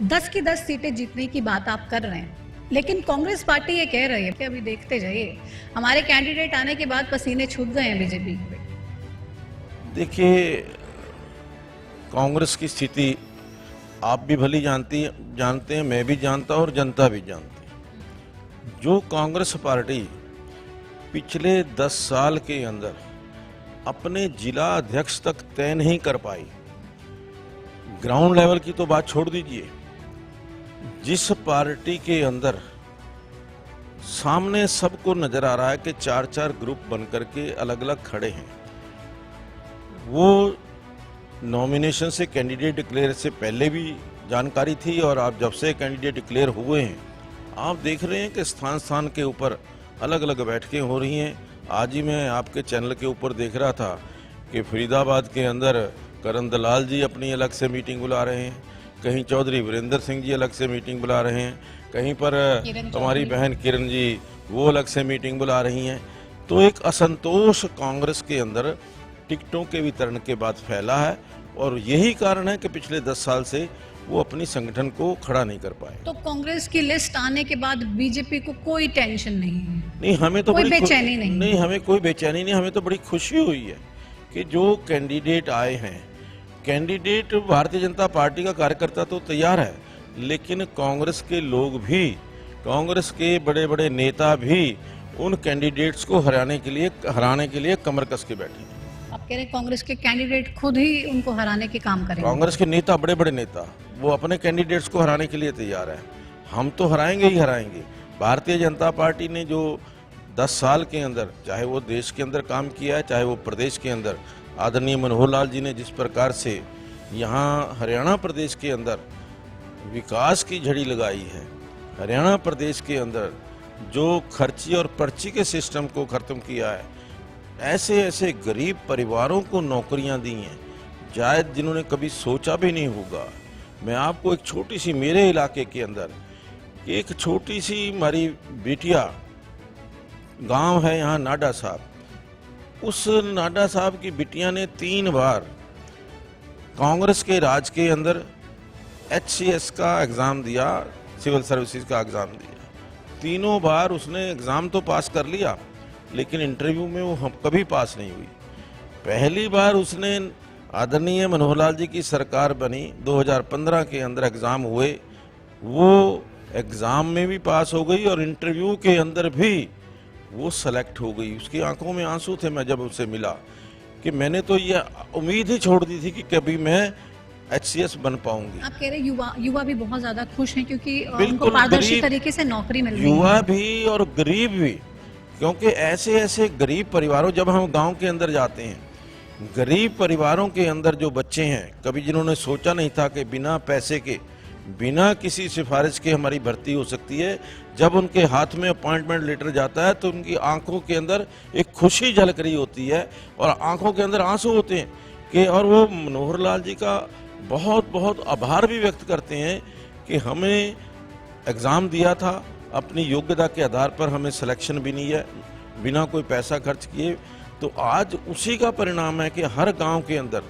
10 की 10 सीटें जीतने की बात आप कर रहे हैं, लेकिन कांग्रेस पार्टी ये कह रही है कि अभी देखते जाइए, हमारे कैंडिडेट आने के बाद पसीने छूट गए हैं बीजेपी पे। देखिए, कांग्रेस की स्थिति आप भी भली जानते हैं, मैं भी जानता हूं और जनता भी जानती है। जो कांग्रेस पार्टी पिछले 10 साल के अंदर अपने जिला अध्यक्ष तक तय नहीं कर पाई, ग्राउंड लेवल की तो बात छोड़ दीजिए, जिस पार्टी के अंदर सामने सबको नजर आ रहा है कि 4-4 ग्रुप बनकर के अलग अलग खड़े हैं, वो नॉमिनेशन से कैंडिडेट डिक्लेयर से पहले भी जानकारी थी और आप जब से कैंडिडेट डिक्लेयर हुए हैं आप देख रहे हैं कि स्थान स्थान के ऊपर अलग अलग बैठकें हो रही हैं। आज ही मैं आपके चैनल के ऊपर देख रहा था कि फरीदाबाद के अंदर करण दलाल जी अपनी अलग से मीटिंग बुला रहे हैं, कहीं चौधरी वीरेंद्र सिंह जी अलग से मीटिंग बुला रहे हैं, कहीं पर हमारी बहन किरण जी वो अलग से मीटिंग बुला रही हैं। तो एक असंतोष कांग्रेस के अंदर टिकटों के वितरण के बाद फैला है और यही कारण है कि पिछले 10 साल से वो अपनी संगठन को खड़ा नहीं कर पाए। तो कांग्रेस की लिस्ट आने के बाद बीजेपी को कोई टेंशन नहीं है? नहीं, हमें तो कोई बेचैनी नहीं, हमें कोई बेचैनी नहीं, हमें तो बड़ी खुशी हुई है कि जो कैंडिडेट आए हैं, कैंडिडेट भारतीय जनता पार्टी का कार्यकर्ता तो तैयार है, लेकिन कांग्रेस के लोग भी, कांग्रेस के बड़े बड़े नेता भी उन कैंडिडेट्स को हराने के लिए कमर कस के बैठे हैं। आप कह रहे हैं कांग्रेस के कैंडिडेट खुद ही उनको हराने के काम करेंगे? कांग्रेस के नेता, बड़े बड़े नेता, वो अपने कैंडिडेट्स को हराने के लिए तैयार है। हम तो हराएंगे ही हराएंगे। भारतीय जनता पार्टी ने जो 10 साल के अंदर, चाहे वो देश के अंदर काम किया है, चाहे वो प्रदेश के अंदर, आदरणीय मनोहर लाल जी ने जिस प्रकार से यहाँ हरियाणा प्रदेश के अंदर विकास की झड़ी लगाई है, हरियाणा प्रदेश के अंदर जो खर्ची और पर्ची के सिस्टम को खत्म किया है, ऐसे ऐसे गरीब परिवारों को नौकरियां दी हैं शायद जिन्होंने कभी सोचा भी नहीं होगा। मैं आपको एक छोटी सी, मेरे इलाके के अंदर एक छोटी सी हमारी बिटिया गांव है यहाँ नाडा साहब, उस नाडा साहब की बिटिया ने 3 बार कांग्रेस के राज के अंदर HCS का एग्ज़ाम दिया, सिविल सर्विसेज का एग्ज़ाम दिया। तीनों बार उसने एग्ज़ाम तो पास कर लिया, लेकिन इंटरव्यू में वो हम कभी पास नहीं हुई। पहली बार उसने आदरणीय मनोहर लाल जी की सरकार बनी, 2015 के अंदर एग्ज़ाम हुए, वो एग्ज़ाम में भी पास हो गई और इंटरव्यू के अंदर भी वो सेलेक्ट हो गई। उसकी आंखों में आंसू थे। मैं जब उससे मिला कि मैंने तो ये उम्मीद ही छोड़ दी थी कि कभी मैं HCS बन पाऊंगी। आप कह रहे हैं युवा भी बहुत ज्यादा खुश हैं क्योंकि उनको पारदर्शी तरीके से नौकरी मिल रही है। युवा भी और गरीब भी, क्योंकि ऐसे ऐसे गरीब परिवारों, जब हम गांव के अंदर जाते हैं, गरीब परिवारों के अंदर जो बच्चे हैं, कभी जिन्होंने सोचा नहीं था कि बिना पैसे के, बिना किसी सिफारिश के हमारी भर्ती हो सकती है, जब उनके हाथ में अपॉइंटमेंट लेटर जाता है तो उनकी आंखों के अंदर एक खुशी झलक रही होती है और आंखों के अंदर आंसू होते हैं कि, और वो मनोहर लाल जी का बहुत बहुत आभार भी व्यक्त करते हैं कि हमें एग्ज़ाम दिया था, अपनी योग्यता के आधार पर हमें सिलेक्शन भी नहीं है, बिना कोई पैसा खर्च किए। तो आज उसी का परिणाम है कि हर गांव के अंदर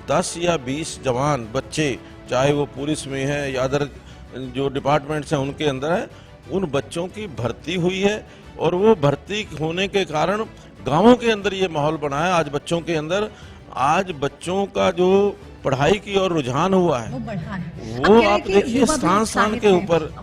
10 या 20 जवान बच्चे, चाहे वो पुलिस में है या अदर जो डिपार्टमेंट्स हैं उनके अंदर है, उन बच्चों की भर्ती हुई है और वो भर्ती होने के कारण गांवों के अंदर ये माहौल बना है। आज बच्चों के अंदर, आज बच्चों का जो पढ़ाई की ओर रुझान हुआ है, वो बढ़ा है। वो आप देखिए स्थान स्थान के ऊपर